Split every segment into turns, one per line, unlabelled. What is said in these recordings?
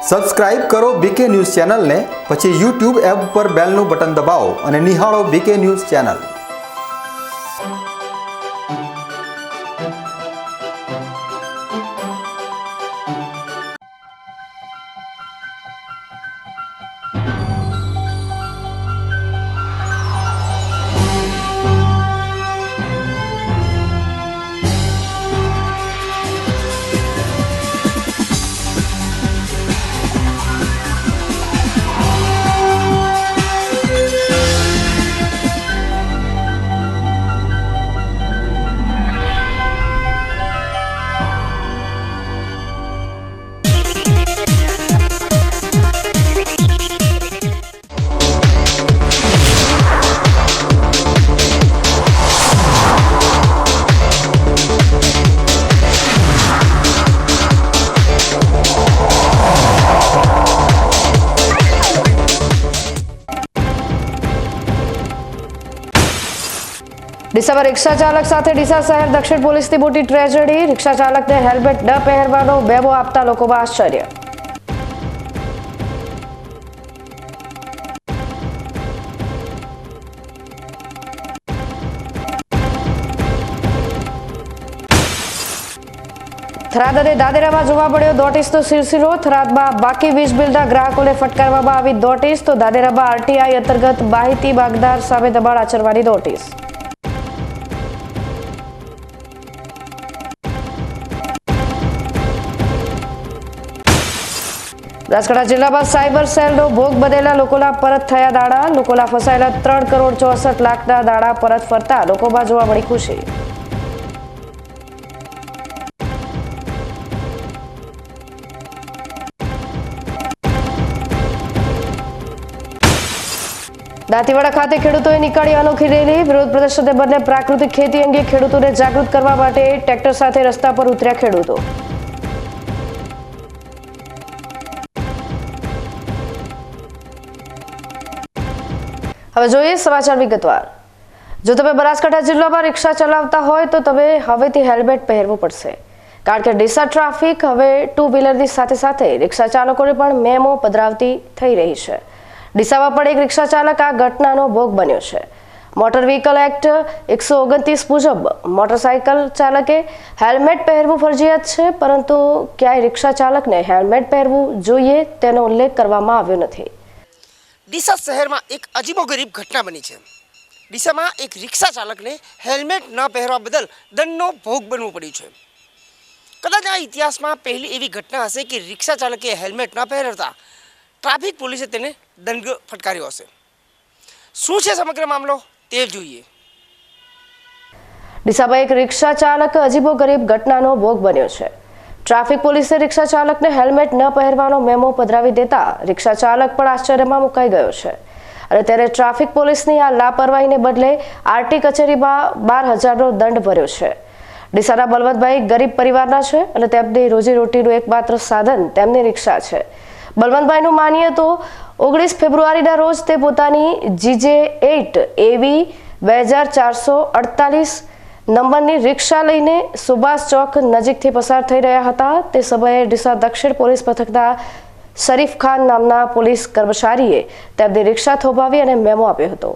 Subscribe કરો બીકે news ચેનલને, પછી યુટ્યુબ એપ પર બેલનું બટન દબાવો અને નિહાળો બીકે ન્યૂઝ ચેનલ।
ડીસામાં રિક્ષા ચાલક સાથે ડીસા શહેર દક્ષિણ પોલીસની મોટી ટ્રેજેડી। રિક્ષા ચાલકને હેલ્મેટ ન પહેરવાનો બેમો આપતા લોકોમાં આશ્ચર્ય। થરાદ અને દાદેરામાં જોવા મળ્યો નોટિસનો સિલસિલો। થરાદમાં બાકી વીજ બિલના ગ્રાહકોને ફટકારવામાં આવી નોટિસ, તો દાદેરામાં આરટીઆઈ અંતર્ગત માહિતી માંગનાર સામે દબાણ આચરવાની નોટિસ। બનાસકાંઠા જિલ્લામાં સાયબર સેલનો ભોગ બનેલા લોકોના પરત થયા દાણા। લોકોના ફસાયેલા 3,64,00,000ના દાણા પરત ફરતા લોકોમાં જોવા મળી ખુશી। દાંતીવાડા ખાતે ખેડૂતોએ નીકાળી અનોખી રેલી। વિરોધ પ્રદર્શનને બદલે પ્રાકૃતિક ખેતી અંગે ખેડૂતોને જાગૃત કરવા માટે ટ્રેક્ટર સાથે રસ્તા પર ઉતર્યા ખેડૂતો। હવે જોઈએ સમાચાર વિગતવાર। જો તમે બનાસકાંઠા જિલ્લામાં રિક્ષા ચલાવતા હોય તો તમે હવેથી હેલ્મેટ પહેરવું પડશે, કારણ કે ડીસા ટ્રાફિક હવે ટુ વ્હીલરની સાથે સાથે રિક્ષા ચાલકોને પણ મેમો પધરાવતી થઈ રહી છે। ડીસામાં પણ એક રિક્ષા ચાલક આ ઘટનાનો ભોગ બન્યો છે। મોટર વ્હીકલ એક્ટ 129 મુજબ મોટરસાયકલ ચાલકે હેલ્મેટ પહેરવું ફરજિયાત છે, પરંતુ ક્યાંય રિક્ષા ચાલકને હેલ્મેટ પહેરવું જોઈએ તેનો ઉલ્લેખ કરવામાં આવ્યો નથી।
ડીસા શહેરમાં એક અજીબોગરીબ ઘટના બની છે। ડીસામાં એક રિક્ષા ચાલકને હેલ્મેટ ન પહેરવા બદલ દંડનો ભોગ બનવું પડ્યું છે। કદાચ આ ઇતિહાસમાં પહેલી એવી ઘટના હશે કે રિક્ષા ચાલકે હેલ્મેટ ન પહેરતા ટ્રાફિક પોલીસે તેને દંડ ફટકાર્યો હશે। શું છે સમગ્ર મામલો તે જોઈએ।
ડીસામાં એક રિક્ષા ચાલક અજીબોગરીબ ઘટનાનો ભોગ બન્યો છે। ટ્રાફિક પોલીસે રિક્ષા ચાલકને હેલ્મેટ ન પહેરવાનો મેમો પધરાવી દેતા રિક્ષા ચાલક પણ આશ્ચર્યમાં મુકાઈ ગયો છે અને ત્યારે ટ્રાફિક પોલીસની આ લાપરવાહીને બદલે આરટી કચેરીમાં 12,000નો દંડ ભર્યો છે। ડીસાના બલવંતભાઈ ગરીબ પરિવારના છે અને તેમની રોજીરોટીનું એકમાત્ર સાધન તેમની રિક્ષા છે। બલવંતભાઈનું માનીએ તો 19 ફેબ્રુઆરીના રોજ તે પોતાની GJ8 AV 2448 નંબરની રિક્ષા લઈને સુભાષ ચોક નજીકથી પસાર થઈ રહ્યા હતા। તે સમયે ડીસા દક્ષિણ પોલીસ મથકના શરીફ ખાન નામના પોલીસ કર્મચારીએ તેમની રિક્ષા થોભાવી અને મેમો આપ્યો હતો।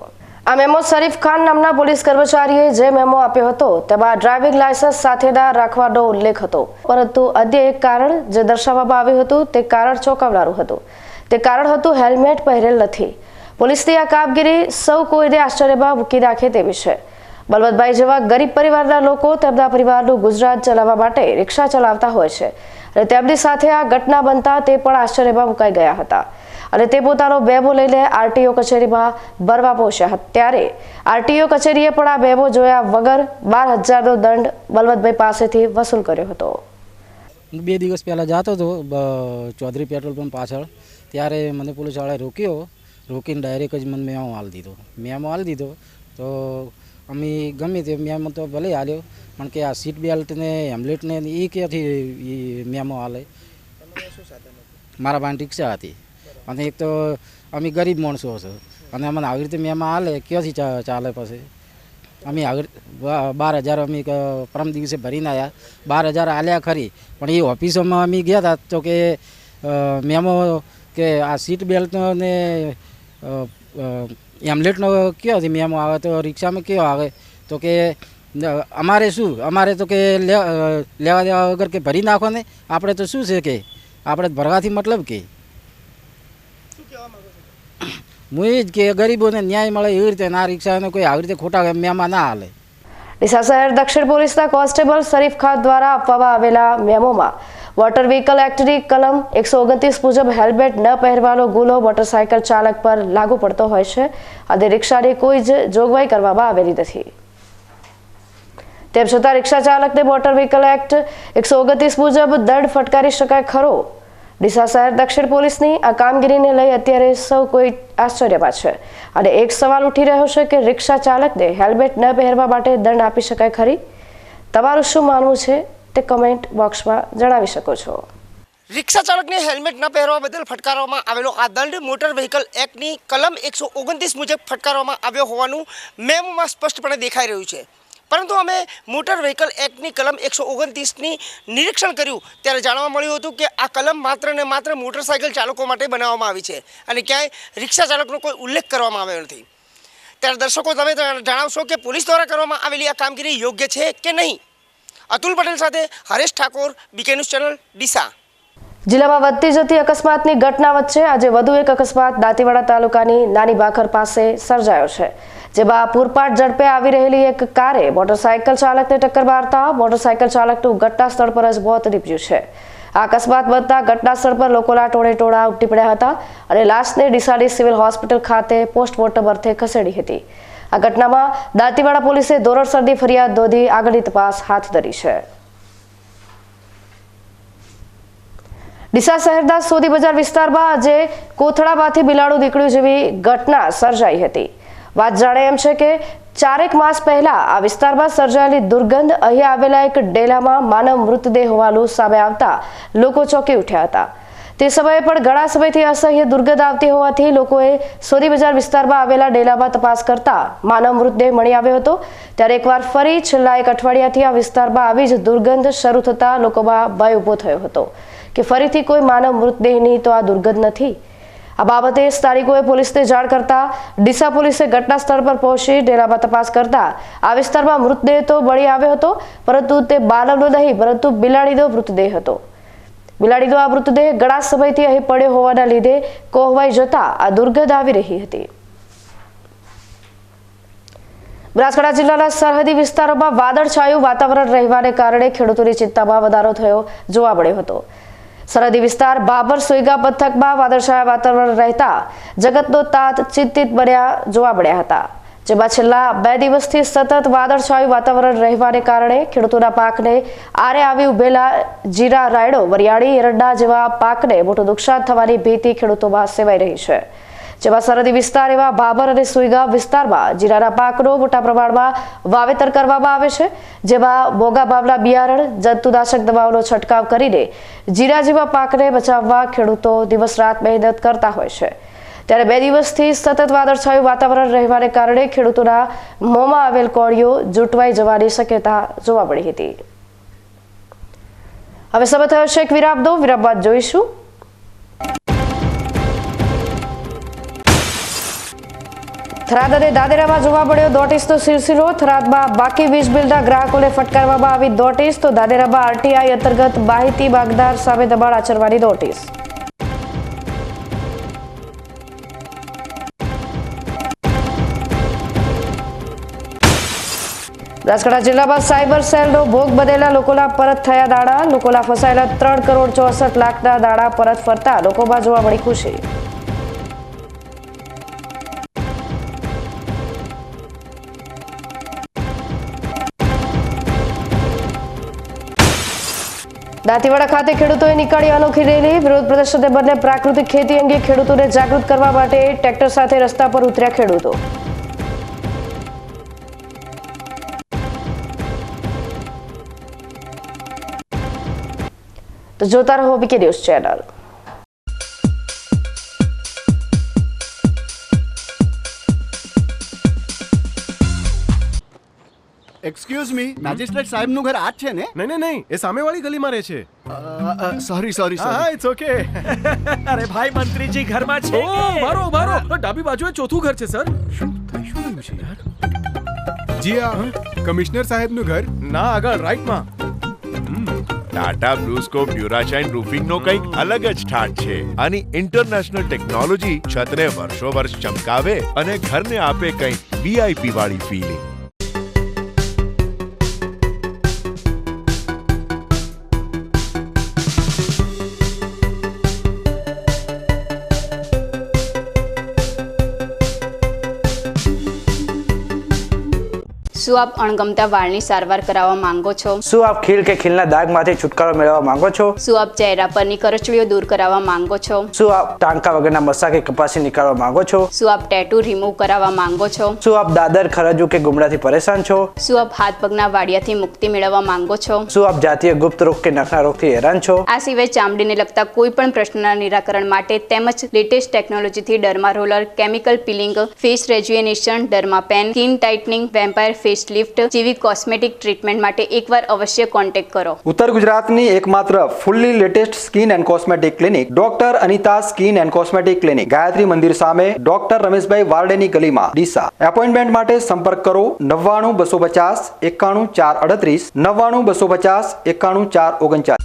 આ મેમો શરીફ ખાન નામના પોલીસ કર્મચારીએ જે મેમો આપ્યો હતો તેમાં ડ્રાઇવિંગ લાયસન્સ સાથેના રાખવાનો ઉલ્લેખ હતો, પરંતુ અન્ય એક કારણ જે દર્શાવવામાં આવ્યું હતું તે કારણ ચોંકાવનારું હતું। તે કારણ હતું હેલ્મેટ પહેરેલ નથી। પોલીસની આ કામગીરી સૌ કોઈને આશ્ચર્યમાં મૂકી નાખે તેવી છે। બલવંતભાઈ જેવા ગરીબ પરિવારના લોકો તેમના પરિવારનું ગુજરાન ચલાવવા માટે રિક્ષા ચલાવતા હોય છે અને તેમની સાથે આ ઘટના બનતા તે પણ આશ્ચર્યમાં મુકાઈ ગયા હતા અને તે પોતાનો મેમો લઈને આરટીઓ કચેરીમાં ભરવા પહોંચ્યા હતા। ત્યારે આરટીઓ કચેરીએ પણ આ મેમો જોયા વગર 12,000નો દંડ બલવંતભાઈ પાસેથી વસૂલ કર્યો હતો।
2 દિવસ પહેલાં જતો હતો ચૌધરી પેટ્રોલ પંપ પાછળ, ત્યારે મને પોલીસવાળાએ રોકીને ડાયરેક્ટ જ મને મેમો આલી દીધો। તો અમે ગમે તે મેમો તો ભલે હાલ્યો, પણ કે આ સીટ બેલ્ટ ને હેલ્મેટ ને એ ક્યાંથી મેમો હાલે? મારા પાસે રિક્ષા હતી અને એક તો અમે ગરીબ માણસો છે અને અમને આવી રીતે મેમો હાલે ક્યાંથી ચાલે? પછી અમે આગળ 12,000 અમે પરમ દિવસે ભરીને આવ્યા, 12,000 આલ્યા ખરી, પણ એ ઓફિસોમાં અમે ગયા હતા તો કે મેમો કે આ સીટ બેલ્ટનો ને એમ્લેટનો કયો છે મેમો આવે તો રિક્ષામાં કયો આવે તો કે અમારે શું અમારે તો કે લેવા દેવા વગર કે ભરી નાખો ને આપણે તો શું છે કે આપણે ભરવાથી મતલબ કે હું એ જ કે ગરીબોને ન્યાય મળે એવી રીતે ના રિક્ષાને કોઈ આવી રીતે ખોટા મેમા ના હાલે.
ડીસા શહેર દક્ષિણ પોલીસના કોન્સ્ટેબલ શરીફ ખાન દ્વારા આપવામાં આવેલા મેમોમાં વોટર વ્હીકલ એક્ટની કલમ 129 મુજબ હેલ્મેટ ન પહેરવાનો ગુનો મોટરસાયકલ ચાલક પર લાગુ પડતો હોય છે અને રિક્ષાની કોઈ જ જોગવાઈ કરવામાં આવેલી નથી. તેમ છતાં રિક્ષા ચાલકને મોટર વ્હીકલ એક્ટ 129 મુજબ દંડ ફટકારી શકાય ખરો? ડીસા શહેર દક્ષિણ પોલીસની આ કામગીરીને લઈ અત્યારે સૌ કોઈ આશ્ચર્યમાં છે અને એક સવાલ ઉઠી રહ્યો છે કે રિક્ષા ચાલકને હેલ્મેટ ન પહેરવા માટે દંડ આપી શકાય ખરી? તમારું શું માનવું છે તે કમેન્ટ બોક્સમાં જણાવી શકો છો.
રિક્ષા ચાલકને હેલ્મેટ ન પહેરવા બદલ ફટકારવામાં આવેલો આ દંડ મોટર વ્હીકલ એક્ટની કલમ 129 મુજબ ફટકારવામાં આવ્યો હોવાનું મેમોમાં સ્પષ્ટપણે દેખાઈ રહ્યું છે. પરંતુ અમે મોટર વ્હીકલ એક્ટની કલમ 129ની નિરીક્ષણ કર્યું ત્યારે જાણવા મળ્યું હતું કે આ કલમ માત્ર ને માત્ર મોટરસાયકલ ચાલકો માટે બનાવવામાં આવી છે અને ક્યાંય રિક્ષા ચાલકનો કોઈ ઉલ્લેખ કરવામાં આવ્યો નથી. ત્યારે દર્શકો તમે જણાવશો કે પોલીસ દ્વારા કરવામાં આવેલી આ કામગીરી યોગ્ય છે કે નહીં? અતુલ પટેલ સાથે Haresh Thakor, BK news channel, Deesa.
જિલ્લામાં વધતી જતી અકસ્માતની ઘટના વચ્ચે આજે વધુ એક અકસ્માત દાંતીવાડા તાલુકાની નાની ભાખર પાસે સર્જાયો છે, જેમાં પૂરપાટ ઝડપે આવી રહેલી એક કારે મોટરસાયકલ ચાલકને ટક્કર મારતા મોટરસાયકલ ચાલકનું ઘટના સ્થળ પર જ મોત નીપજ્યું છે. આ અકસ્માત બનતા ઘટના સ્થળ પર લોકોના ટોળે ઉમટી પડ્યા હતા અને લાશને ડીસાની સિવિલ હોસ્પિટલ ખાતે પોસ્ટમોર્ટમ અર્થે ખસેડી હતી. આ ઘટનામાં દાંતીવાડા પોલીસે ધોરણસરની ફરિયાદ નોંધી આગળની તપાસ હાથ ધરી છે. ડીસા શહેરના સોદી બજાર વિસ્તારમાં આજે કોથળામાંથી બિલાડું નીકળ્યું જેવી ઘટના સર્જાઈ હતી. વાત જાણે એમ છે કે 4 માસ પહેલા આ વિસ્તારમાં સર્જાયેલી દુર્ગંધ અહીં આવેલા એક ડેલામાં માનવ મૃતદેહ હોવાનું સામે આવતા લોકો ચોંકી ઉઠ્યા હતા. તે સમયે પણ ઘણા સમયથી અસહ્ય દુર્ગંધ આવતી હોવાથી લોકોએ સોદી બજાર વિસ્તારમાં આવેલા ડેલામાં તપાસ કરતા માનવ મૃતદેહ મળી આવ્યો હતો. ત્યારે એકવાર ફરી છેલ્લા 1 અઠવાડિયાથી આ વિસ્તારમાં આવી જ દુર્ગંધ શરૂ થતા લોકોમાં ભય ઊભો થયો હતો કે ફરીથી કોઈ માનવ મૃતદેહની તો આ દુર્ગંધ નથી. આ બાબતે સ્થાનિકોએ પોલીસને જાણ કરતા ડીસા પોલીસે ઘટના સ્થળ પર પહોંચી ડેરામાં તપાસ કરતા આ વિસ્તારમાં મૃતદેહ તો મળી આવ્યો હતો, પરંતુ તે માનવનો નહીં પરંતુ બિલાડીનો મૃતદેહ હતો. બિલાડીનો આ મૃતદેહ ઘણા સમયથી અહીં પડ્યો હોવાના લીધે કોહવાઈ જતા આ દુર્ગંધ આવી રહી હતી. બનાસકાંઠા જિલ્લાના સરહદી વિસ્તારોમાં વાદળછાયું વાતાવરણ રહેવાને કારણે ખેડૂતોની ચિંતામાં વધારો થયો જોવા મળ્યો હતો. સરહદી વિસ્તાર બાબર સોઈગા પંથકમાં વાદળછાયા વાતાવરણ રહેતા જગતનો તાત ચિંતિત બન્યા જોવા મળ્યા હતા, જેમાં છેલ્લા 2 દિવસથી સતત વાદળછાયું વાતાવરણ રહેવાને કારણે ખેડૂતોના પાકને આરે આવી ઉભેલા જીરા, રાયડો, વરિયાળી, એરંડા જેવા પાકને મોટું નુકસાન થવાની ભીતિ ખેડૂતોમાં સેવાઈ રહી છે. જેમાં સરહદી વિસ્તાર એવા બાબર અને સુઈગા વિસ્તારમાં જીરાના પાકનો મોટા પ્રમાણમાં વાવેતર કરવામાં આવે છે, જેમાં મોંઘા ભાવના બિયારણ, જંતુનાશક દવાઓનો છંટકાવ કરીને જીરા જેવા પાકને બચાવવા ખેડૂતો દિવસ રાત મહેનત કરતા હોય છે. ત્યારે 2 દિવસથી સતત વાદળછાયું વાતાવરણ રહેવાને કારણે ખેડૂતોના મોંમાં આવેલ કોળીઓ જૂટવાઈ જવાની શક્યતા જોવા મળી હતી. હવે સમય થયો છે એક વિરામનો. વિરામ બાદ જોઈશું થરાદ અને દાદેરામાં જોવા મળ્યો નોટિસનો સિલસિલો. થરાદમાં બાકી વીજ બિલના ગ્રાહકોને ફટકારવામાં આવી નોટિસ, તો દાદેરામાં આરટીઆઈ અંતર્ગત માહિતી માંગનાર સામે દબાણ આચરવાની નોટિસ. બનાસકાંઠા જિલ્લામાં સાયબર સેલનો ભોગ બનેલા લોકોના પરત થયા દાણા. લોકોના ફસાયેલા 3,64 લાખના દાણા પરત ફરતા લોકોમાં જોવા મળી ખુશી. દાંતીવાડા ખાતે ખેડૂતોએ નીકાળી અનોખી રેલી. વિરોધ પ્રદર્શનને બદલે પ્રાકૃતિક ખેતી અંગે ખેડૂતોને જાગૃત કરવા માટે ટ્રેક્ટર સાથે રસ્તા પર ઉતર્યા ખેડૂતો. તો જોતા રહો BK news channel.
Excuse me, magistrate સાહેબનું ઘર આ જ છે ને?
નહીં નહીં નહીં, એ સામેવાળી ગલીમાં રહે છે.
સોરી સોરી
હા
સોરી.
It's okay.
અરે ભાઈ મંત્રીજી ઘરમાં છે
ઓ
કે?
મારો મારો ડાબી બાજુએ ચોથું ઘર છે સર. શું થયું છે યાર?
જી આ કમિશનર સાહેબનું ઘર.
ના આગળ રાઈટમાં.
ટાટા બ્લુસ્કોપ ડ્યુરાશાઇન રૂફિંગનો કંઈક અલગ જ ઠાઠ છે. આની ઇન્ટરનેશનલ ટેકનોલોજી છતને વર્ષો વર્ષ ચમકાવે અને ઘરને આપે કંઈક વીઆઈપી વાળી ફીલિંગ.
શું આપ અણગમતા વાળની સારવાર કરાવવા માંગો છો?
શું આપ ખીલ કે ખીલના દાગમાંથી છુટકારો મેળવવા માંગો છો?
શું આપ ચહેરા પરની કરચલીઓ દૂર કરાવવા માંગો છો?
શું આપ ટાંકા વગરના મસા કે કપાસી નીકાળવા માંગો છો?
શું આપ ટેટુ રિમૂવ કરાવવા માંગો છો?
શું આપ દાદર ખરજુ કે ગુમડાથી પરેશાન છો?
શું આપ હાથ પગના વાડિયાથી મુક્તિ મેળવવા માંગો છો?
શું આપ જાતીય ગુપ્ત રોગ કે નખના રોગથી હેરાન છો?
આ સિવાય ચામડીને લગતા કોઈ પણ પ્રશ્નના નિરાકરણ માટે તેમજ લેટેસ્ટ ટેકનોલોજીથી derma roller, chemical peeling, face rejuvenation, derma pen, skin tightening, vampire face lift જેવી કોસ્મેટિક ટ્રીટમેન્ટ માટે એકવાર અવશ્ય કોન્ટેક્ટ કરો.
ઉત્તર ગુજરાતની એકમાત્ર fully latest skin and cosmetic clinic doctor Anita skin and cosmetic clinic, Gayatri Mandir સામે, ડોક્ટર રમેશભાઈ વારડેની ગલીમાં, ડીસા. એપોઇન્ટમેન્ટ માટે સંપર્ક કરો 99 250 91 438 99 250 91 439.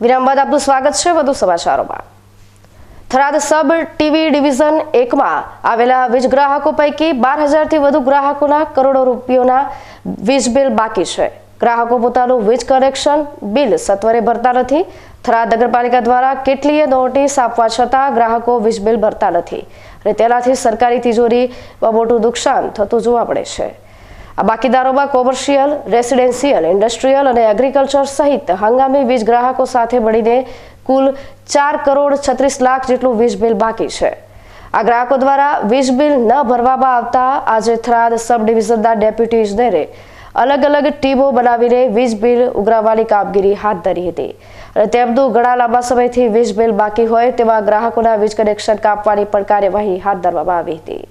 વિરામ બાદ આપનું સ્વાગત છે વધુ સમાચારોમાં. થરાદ સબ ટીવી ડિવિઝન 1માં આવેલા વીજ ગ્રાહકો પૈકી 12,000થી વધુ ગ્રાહકોના કરોડો રૂપિયાના વીજ બિલ બાકી છે. ગ્રાહકો પોતાનું વીજ કનેક્શન બિલ સત્વરે ભરતા નથી. થરાદ નગરપાલિકા દ્વારા કેટલીય નોટિસ આપવા છતાં ગ્રાહકો વીજ બિલ ભરતા નથી અને તેનાથી સરકારી તિજોરીમાં મોટું નુકસાન થતું જોવા મળે છે. આ બાકીદારોમાં કોમર્શિયલ, રેસિડેન્શિયલ, ઇન્ડસ્ટ્રીયલ અને એગ્રીકલ્ચર સહિત હંગામી વીજ ગ્રાહકો સાથે મળીને કુલ 4 કરોડ 36 લાખ જેટલું વીજ બિલ બાકી છે. આ ગ્રાહકો દ્વારા વીજ બિલ ન ભરવામાં આવતા આજે થરાદ સબ ડિવિઝનના ડેપ્યુટી ઇજનેરે અલગ અલગ ટીમો બનાવીને વીજ બિલ ઉઘરાવવાની કામગીરી હાથ ધરી હતી અને તેમનું ઘણા લાંબા સમયથી વીજ બિલ બાકી હોય તેવા ગ્રાહકોના વીજ કનેક્શન કાપવાની પણ કાર્યવાહી હાથ ધરવામાં આવી હતી.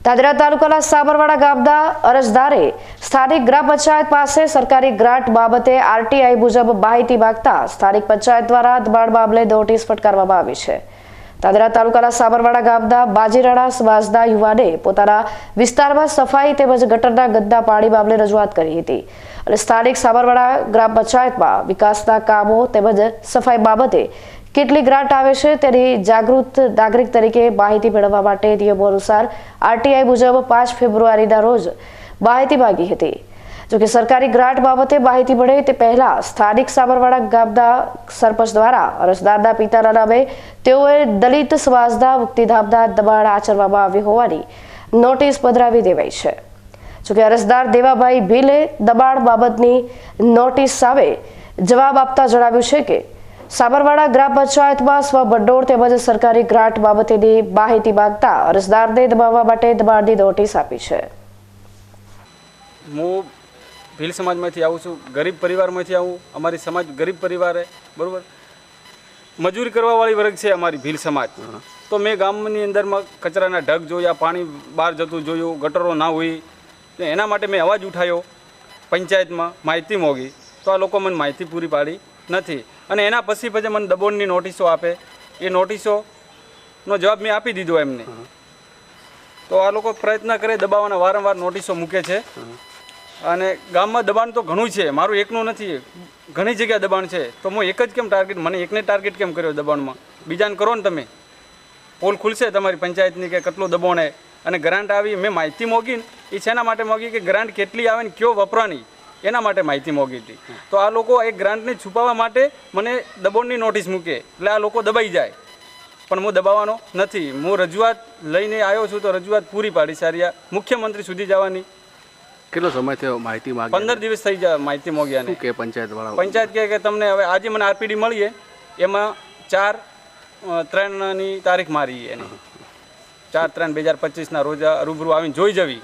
દાદરા તાલુકાના સાબરવાડા ગામના અરજદારે સ્થાનિક ગ્રામ પંચાયત પાસે સરકારી ગ્રાન્ટ બાબતે આરટીઆઈ મુજબ માહિતી માંગતા સ્થાનિક પંચાયત દ્વારા દબાણ મામલે નોટિસ ફટકારવામાં આવી છે. દાદરા તાલુકાના સાબરવાડા ગામના બાજીરાણા સમાજના યુવાને પોતાના વિસ્તારમાં સફાઈ તેમજ ગટરના ગંદા પાણી મામલે રજૂઆત કરી હતી અને સ્થાનિક સાબરવાડા ગ્રામ પંચાયતમાં વિકાસના કામો તેમજ સફાઈ બાબતે કેટલી ગ્રાન્ટ આવે છે તેની જાગૃત નાગરિક તરીકે માહિતી મેળવવા માટે નિયમો અનુસાર આરટીઆઈ મુજબ 5 ફેબ્રુઆરીના રોજ માહિતી માંગી હતી. જોકે સરકારી ગ્રાન્ટ બાબતે માહિતી મળે તે પહેલા સ્થાનિક સાબરવાડા ગામના સરપંચ દ્વારા અરજદારના પિતાના નામે તેઓએ દલિત સમાજના મુક્તિધામના દબાણ આચરવામાં આવ્યું હોવાની નોટિસ પધરાવી દેવાઈ છે. જોકે અરજદાર દેવાભાઈ ભીલે દબાણ બાબતની નોટિસ સામે જવાબ આપતા જણાવ્યું છે કે સાબરવાડા ગ્રામ પંચાયતમાં સ્વભંડોળ તેમજ સરકારી ગ્રાન્ટ બાબતેની માહિતી માંગતા અરજદારને દબાવવા માટે દબાણની નોટિસ આપી છે.
હું ભીલ સમાજમાંથી આવું છું, ગરીબ પરિવારમાંથી આવું. અમારી સમાજ ગરીબ પરિવાર બરાબર, મજૂરી કરવાવાળી વર્ગ છે અમારી ભીલ સમાજ. તો મેં ગામની અંદરમાં કચરાના ઢગ જોયા, પાણી બહાર જતું જોયું, ગટરો ના હોય. એના માટે મેં અવાજ ઉઠાવ્યો, પંચાયતમાં માહિતી મોગી, તો આ લોકો મને માહિતી પૂરી પાડી નથી. અને એના પછી મને દબાણની નોટિસો આપે, એ નોટિસોનો જવાબ મેં આપી દીધો એમને. તો આ લોકો પ્રયત્ન કરે દબાવવાના, વારંવાર નોટિસો મૂકે છે. અને ગામમાં દબાણ તો ઘણું છે, મારું એકનું નથી, ઘણી જગ્યાએ દબાણ છે. તો હું એક જ કેમ ટાર્ગેટ, મને એકને ટાર્ગેટ કેમ કર્યો દબાણમાં? બીજાને કરો ને તમે, પોલ ખુલશે તમારી પંચાયતની કે કેટલું દબાણ છે. અને ગ્રાન્ટ આવી, મેં માહિતી મોગી એ શેના માટે મોગી કે ગ્રાન્ટ કેટલી આવે ને કયો વપરાણી, એના માટે માહિતી મોગી હતી. તો આ લોકો એ ગ્રાન્ટને છુપાવવા માટે મને દબાણની નોટિસ મૂકે, એટલે આ લોકો દબાઈ જાય. પણ હું દબાવવાનો નથી. હું રજૂઆત લઈને આવ્યો છું, તો રજૂઆત પૂરી પાડી સારી મુખ્યમંત્રી સુધી જવાની.
કેટલો સમય થયો માહિતી માંગે?
15 દિવસ થઈ જાય માહિતી મોગ્યા.
કે પંચાયત વાળા
પંચાયત કે તમને હવે આજે મને આરપીડી મળીએ, એમાં 4/3 તારીખ મારી, એની 4/3/2025 રોજ રૂબરૂ આવીને જોઈ જવી.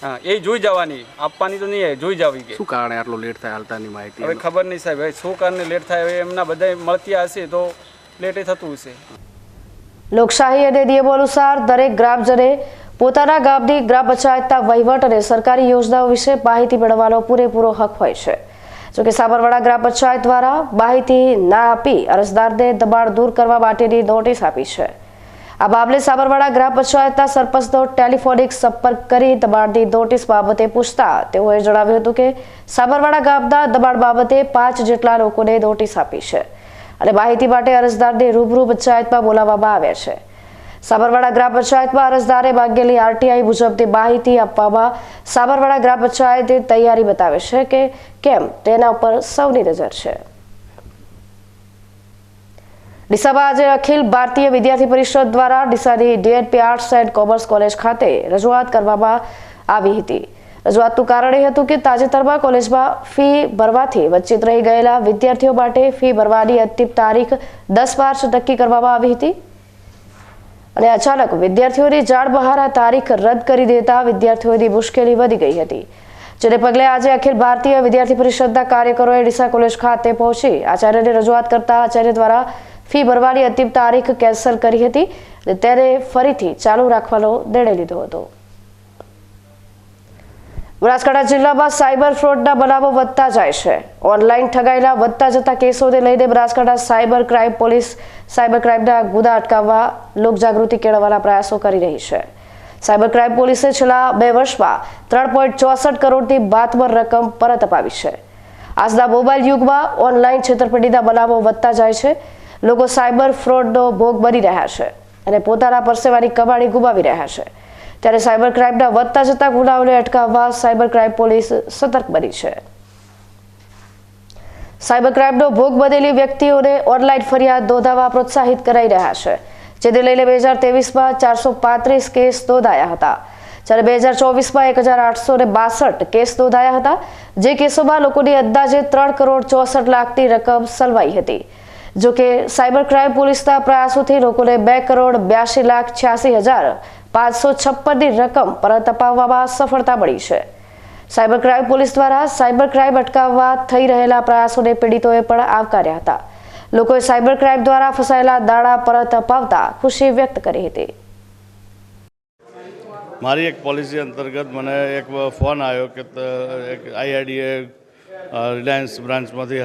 હા એ જોઈ જવાની, આપવાની તો નહીં, જોઈ જવી કે
શું કારણે આટલો લેટ થાય હાલતાની માહિતી?
હવે ખબર નહીં સાહેબ, હવે શું કારણે લેટ થાય, હવે એમના બધા મળતી હશે તો લેટે થતું હશે.
લોકશાહી અને નિયમો અનુસાર દરેક ગ્રામજને પોતાના ગામની ગ્રામ પંચાયતના વહીવટ અને સરકારી યોજનાઓ વિશે માહિતી મેળવવાનો પૂરેપૂરો હક હોય છે. જોકે સાબરવાડા ગ્રામ પંચાયત દ્વારા માહિતી ના આપી અરજદારને દબાણ દૂર કરવા માટેની નોટિસ આપી છે. આ મામલે સાબરવાડા ગ્રામ પંચાયતના સરપંચનો ટેલિફોનિક સંપર્ક કરી દબાણની નોટિસ બાબતે પૂછતા તેઓએ જણાવ્યું હતું કે સાબરવાડા ગામના દબાણ બાબતે 5 જેટલા લોકોને નોટિસ આપી છે અને માહિતી માટે અરજદારને રૂબરૂ પંચાયતમાં બોલાવવામાં આવ્યા છે. સાબરવાડા ગ્રામ પંચાયતમાં અરજદારે માંગેલી આરટીઆઈ મુજબની માહિતી આપવામાં સાબરવાડા ગ્રામ પંચાયતે તૈયારી બતાવે છે કે કેમ તેના ઉપર સૌની નજર છે. ડીસામાં આજે અખિલ ભારતીય વિદ્યાર્થી પરિષદ દ્વારા ડીસાની DNP arts and commerce college ખાતે રજૂઆત કરવામાં આવી હતી. રજૂઆતનું કારણ એ હતું કે તાજેતરમાં કોલેજમાં ફી ભરવાથી વંચિત રહી ગયેલા વિદ્યાર્થીઓ માટે ફી ભરવાની અંતિમ તારીખ 10 માર્ચ નક્કી કરવામાં આવી હતી અને અચાનક વિદ્યાર્થીઓની જાણ બહાર આ તારીખ રદ કરી દેતા વિદ્યાર્થીઓની મુશ્કેલી વધી ગઈ હતી. જેને પગલે આજે અખિલ ભારતીય વિદ્યાર્થી પરિષદના કાર્યકરોએ ડીસા કોલેજ ખાતે પહોંચી આચાર્યને રજૂઆત કરતા આચાર્ય દ્વારા ફી ભરવાની અંતિમ તારીખ કેન્સલ કરી હતી અને તેને ફરીથી ચાલુ રાખવાનો નિર્ણય લીધો હતો. બનાસકાંઠા જિલ્લામાં સાયબર ફ્રોડના બનાવો વધતા જાય છે. ઓનલાઈન ઠગાઈના વધતા જતા કેસોને લઈને Banaskantha cyber crime police cyber ક્રાઇમના ગુના અટકાવવા લોકજાગૃતિ કેળવવાના પ્રયાસો કરી રહી છે. સાયબર ક્રાઇમ પોલીસે છેલ્લા 2 વર્ષમાં 3.64 કરોડની બાતબર રકમ પરત અપાવી છે. આજના મોબાઈલ યુગમાં ઓનલાઈન છેતરપિંડીના બનાવો વધતા જાય છે. લોકો સાયબર ફ્રોડનો ભોગ બની રહ્યા છે અને પોતાના પરસેવાની કમાણી ગુમાવી રહ્યા છે. ત્યારે સાયબર ક્રાઇમના વધતા જતા ગુનાઓને અટકાવવા સાયબર ક્રાઇમ પોલીસ સતર્ક બની છે. સાયબર ક્રાઇમનો ભોગ બનેલી વ્યક્તિઓને ઓનલાઈન ફરિયાદ નોંધાવવા પ્રોત્સાહિત કરાઈ રહ્યા છે. જેને લઈને 2023માં 435 કેસ નોંધાયા હતા, જ્યારે 2024માં 1862 કેસ નોંધાયા હતા. જે કેસોમાં લોકોની અંદાજે 3 કરોડ 64 લાખની રકમ સલવાઈ હતી. જોકે સાયબર ક્રાઇમ પોલીસના પ્રયાસોથી લોકોને 2 કરોડ 82 લાખ 86,556ની રકમ પરત અપાવવામાં સફળતા મળી છે. સાયબર ક્રાઇમ પોલીસ દ્વારા સાયબર ક્રાઇમ અટકાવવા થઈ રહેલા પ્રયાસોને પીડિતોએ પણ આવકાર્યા હતા. લોકોએ સાયબર ક્રાઇમ દ્વારા ફસાયેલા નાણાં પરત અપાવતા ખુશી વ્યક્ત કરી હતી.
મારી એક પોલિસી અંતર્ગત મને એક ફોન આવ્યો કે એક આઈઆઈડીએ રિલાયન્સ બ્રાન્ચમાંથી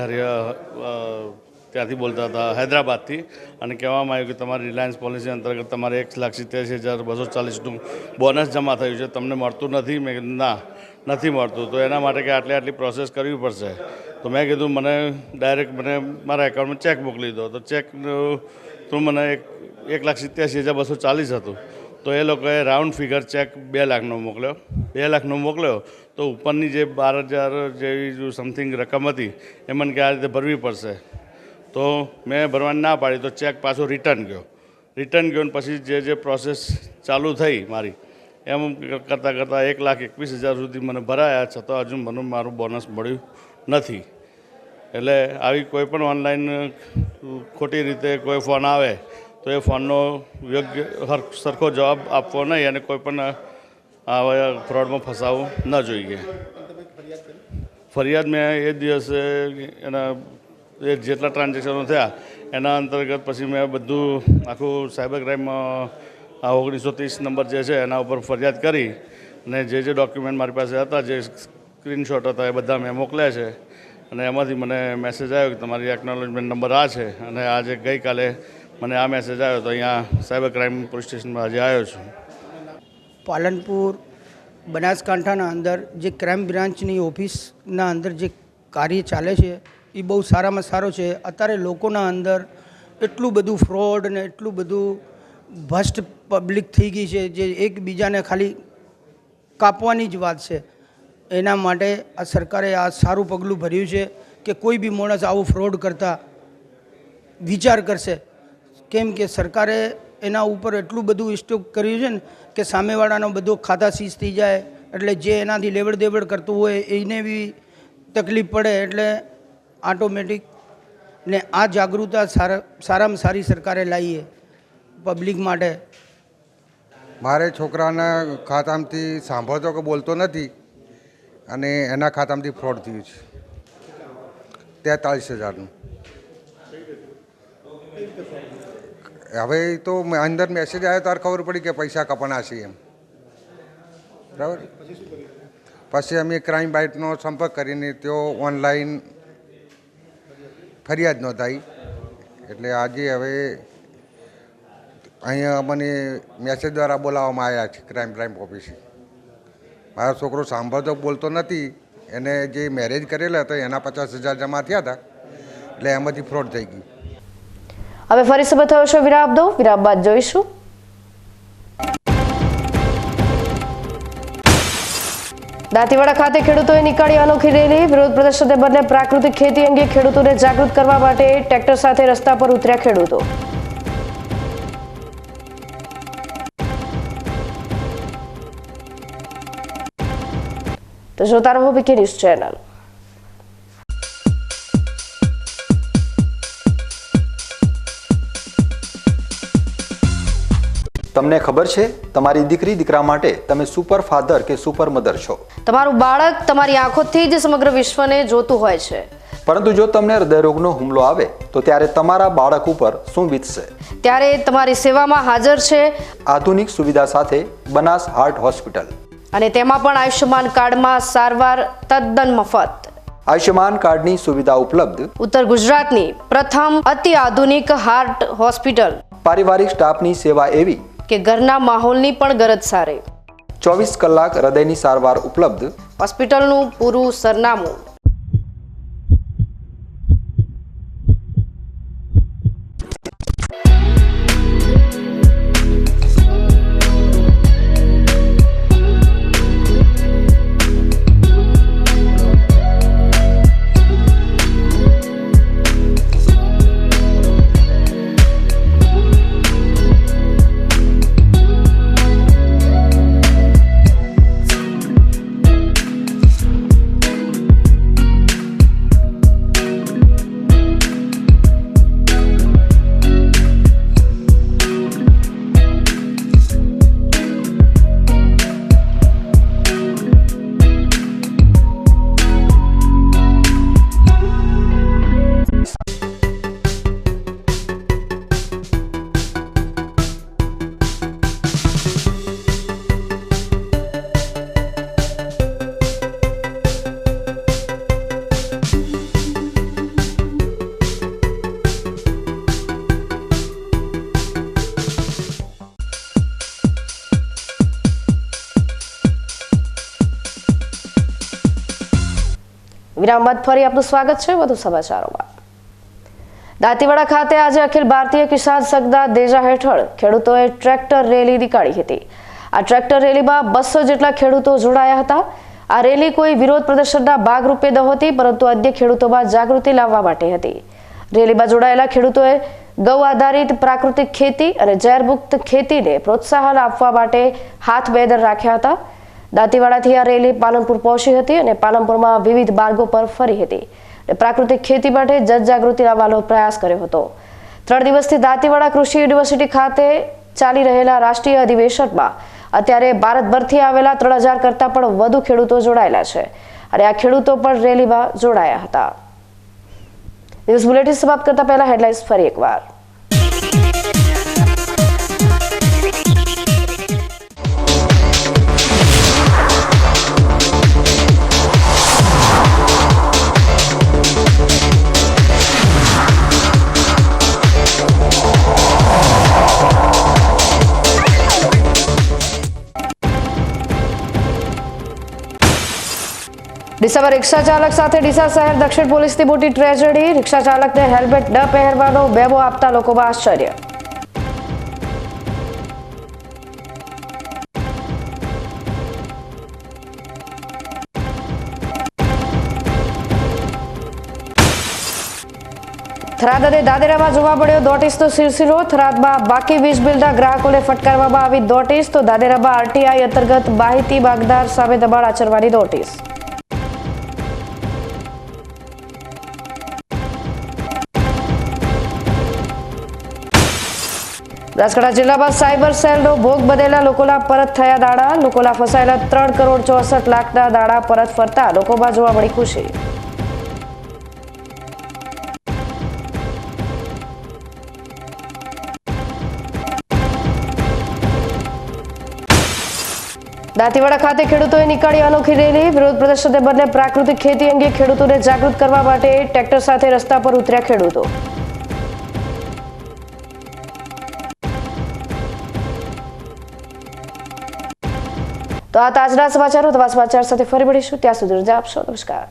ત્યાંથી બોલતા હતા હૈદરાબાદથી, અને કહેવામાં આવ્યું કે તમારી રિલાયન્સ પોલિસી અંતર્ગત તમારે 1,87,240નું બોનસ જમા થયું છે, તમને મળતું નથી. મેં કીધું ના, નથી મળતું. તો એના માટે કે આટલી પ્રોસેસ કરવી પડશે. તો મેં કીધું મને ડાયરેક્ટ મારા એકાઉન્ટમાં ચેક મોકલી દો. તો ચેક તો મને 1,87,240 હતું. તો એ લોકોએ રાઉન્ડ ફિગર ચેક 2 લાખનો મોકલ્યો. 2 લાખનો મોકલ્યો તો ઉપરની જે 12,000 જેવી સમથિંગ રકમ હતી એ મને કે આ રીતે ભરવી પડશે. તો મેં ભરવાની ના પાડી. તો ચેક પાછો રિટર્ન ગયો ને પછી જે પ્રોસેસ ચાલુ થઈ મારી એમ કરતાં 1,21,000 સુધી મને ભરાયા, છતાં હજુ મને મારું બોનસ મળ્યું નથી. એટલે આવી કોઈ પણ ઓનલાઈન ખોટી રીતે કોઈ ફોન આવે તો એ ફોનનો યોગ્ય સરખો જવાબ આપવો નહીં અને કોઈ પણ આવા ફ્રોડમાં ફસાવવું ન જોઈએ. ફરિયાદ મેં એ દિવસે એના જેટલા ટ્રાન્ઝેક્શનો થયા એના અંતર્ગત પછી મેં બધું આખું સાયબર ક્રાઇમમાં 1930 નંબર જે છે એના ઉપર ફરિયાદ કરી અને જે ડોક્યુમેન્ટ મારી પાસે હતા, જે સ્ક્રીનશોટ હતા, એ બધા મેં મોકલ્યા છે. અને એમાંથી મને મેસેજ આવ્યો કે તમારી એકનોલેજમેન્ટ નંબર આ છે. અને આજે ગઈકાલે મને આ મેસેજ આવ્યો તો અહીંયા સાયબર ક્રાઇમ પોલીસ સ્ટેશનમાં આજે આવ્યો છું.
પાલનપુર બનાસકાંઠાના અંદર જે ક્રાઇમ બ્રાન્ચની ઓફિસના અંદર જે કાર્ય ચાલે છે એ બહુ સારામાં સારો છે. અત્યારે લોકોના અંદર એટલું બધું ફ્રોડ ને એટલું બધું ભ્રષ્ટ પબ્લિક થઈ ગઈ છે જે એકબીજાને ખાલી કાપવાની જ વાત છે. એના માટે આ સરકારે આ સારું પગલું ભર્યું છે કે કોઈ બી માણસ આવું ફ્રોડ કરતા વિચાર કરશે. કેમ કે સરકારે એના ઉપર એટલું બધું સ્ટોક કર્યું છે ને કે સામેવાળાનો બધો ખાતા સીઝ થઈ જાય, એટલે જે એનાથી લેવડ દેવડ કરતું હોય એને બી તકલીફ પડે. એટલે ઓટોમેટિક ને આ જાગૃતતા સારામાં સારી સરકારે લાવીએ પબ્લિક માટે.
મારે છોકરાના ખાતામાંથી સાંભળતો કે બોલતો નથી અને એના ખાતામાંથી ફ્રોડ થયું છે 43,000નું. હવે તો અંદર મેસેજ આવ્યો ત્યારે ખબર પડી કે પૈસા કપાના છે એમ. બરાબર. પછી અમે ક્રાઇમ બાઇટનો સંપર્ક કરીને તેઓ ઓનલાઈન ફરિયાદ નોંધાઈ. એટલે આજે હવે અહીંયા મને મેસેજ દ્વારા બોલાવવામાં આવ્યા છે ક્રાઇમ ઓફિસે. મારો છોકરો સાંભળતો બોલતો નથી, એને જે મેરેજ કરેલા હતા એના 50,000 જમા થયા હતા, એટલે એમાંથી ફ્રોડ થઈ ગઈ.
હવે ફરી સમય થયો છે વિરામ દો, વિરામ બાદ જોઈશું. દાંતીવાડા ખાતે ખેડૂતોએ નીકાળી અનોખી રેલી. વિરોધ પ્રદર્શનને બદલે પ્રાકૃતિક ખેતી અંગે ખેડૂતોને જાગૃત કરવા માટે ટ્રેક્ટર સાથે રસ્તા પર ઉતર્યા ખેડૂતો. તો જોતા રહો બીકે ન્યૂઝ ચેનલ.
તમને ખબર છે તમારી દીકરી દીકરા માટે તમે સુપર ફાધર કે સુપર મધર છો.
તમારું બાળક તમારી આંખોથી જ સમગ્ર વિશ્વને જોતું હોય છે.
પરંતુ જો તમને હૃદયરોગનો હુમલો આવે તો ત્યારે તમારા બાળક ઉપર શું વીતશે?
ત્યારે તમારી સેવામાં હાજર છે
આધુનિક સુવિધા સાથે બનાસ હાર્ટ હોસ્પિટલ,
અને તેમાં પણ આયુષ્યમાન કાર્ડમાં સારવાર તદ્દન મફત.
આયુષ્યમાન કાર્ડની સુવિધા ઉપલબ્ધ
ઉત્તર ગુજરાતની પ્રથમ અતિ આધુનિક હાર્ટ હોસ્પિટલ.
પારિવારિક સ્ટાફની સેવા એવી
કે ઘરના માહોલની પણ ગરજ સારી.
24 કલાક હૃદયની સારવાર ઉપલબ્ધ.
હોસ્પિટલનું પૂરું સરનામું. વિરામ બાદ ફરી આપનું સ્વાગત છે વધુ સમાચારોમાં. દાંતીવાડા ખાતે આજે અખિલ ભારતીય કિસાન સંઘના દેજા હેઠળ ખેડૂતોએ ટ્રેક્ટર રેલી નીકાળી હતી. આ ટ્રેક્ટર રેલીમાં 200 જેટલા ખેડૂતો જોડાયા હતા. આ રેલી કોઈ વિરોધ પ્રદર્શનના ભાગરૂપે નહોતી, પરંતુ અન્ય ખેડૂતોમાં જાગૃતિ લાવવા માટે હતી. રેલીમાં જોડાયેલા ખેડૂતોએ ગૌ આધારિત પ્રાકૃતિક ખેતી અને ઝેરમુક્ત ખેતીને પ્રોત્સાહન આપવા માટે હાથ બેદર રાખ્યા હતા. દાંતીવાડાથી આ રેલી પાલનપુર પહોંચી હતી અને પાલનપુરમાં વિવિધ માર્ગો પર ફરી હતી. પ્રાકૃતિક ખેતી માટે જનજાગૃતિ લાવવાનો પ્રયાસ કર્યો હતો. 3 દિવસથી દાંતીવાડા કૃષિ યુનિવર્સિટી ખાતે ચાલી રહેલા રાષ્ટ્રીય અધિવેશનમાં અત્યારે ભારતભરથી આવેલા 3000 કરતાં પણ વધુ ખેડૂતો જોડાયેલા છે અને આ ખેડૂતો પણ રેલીમાં જોડાયા હતા. ન્યૂઝ બુલેટિન સમાપ્ત કરતા પહેલા હેડલાઇન્સ ફરી એકવાર. ડીસામાં રિક્ષા ચાલક સાથે ડીસા શહેર દક્ષિણ પોલીસની મોટી ટ્રેજેડી. રિક્ષા ચાલકને હેલ્મેટ ન પહેરવાનો મેમો આપતા લોકોમાં આશ્ચર્ય. થરાદ અને દાદેરામાં જોવા મળ્યો નોટિસનો સિલસિલો. થરાદમાં બાકી વીજ બિલના ગ્રાહકોને ફટકારવામાં આવી નોટિસ, તો દાદેરામાં આરટીઆઈ અંતર્ગત માહિતી માંગનાર સામે દબાણ આચરવાની નોટિસ. બનાસકાંઠા જિલ્લામાં સાયબર સેલનો ભોગ બનેલા લોકોના પરત થયા દાડા. લોકોના ફસાયેલા 3,64,00,000 દાડા પરત ફરતા લોકોમાં જોવા મળી ખુશી. દાંતીવાડા ખાતે ખેડૂતોએ નીકાળી અનોખી રેલી. વિરોધ પ્રદર્શનને બદલે પ્રાકૃતિક ખેતી અંગે ખેડૂતોને જાગૃત કરવા માટે ટ્રેક્ટર સાથે રસ્તા પર ઉતર્યા ખેડૂતો. તો આ તાજના સમાચારો. નવા સમાચાર સાથે ફરી મળીશું. ત્યાં સુધી રજા આપશો. નમસ્કાર.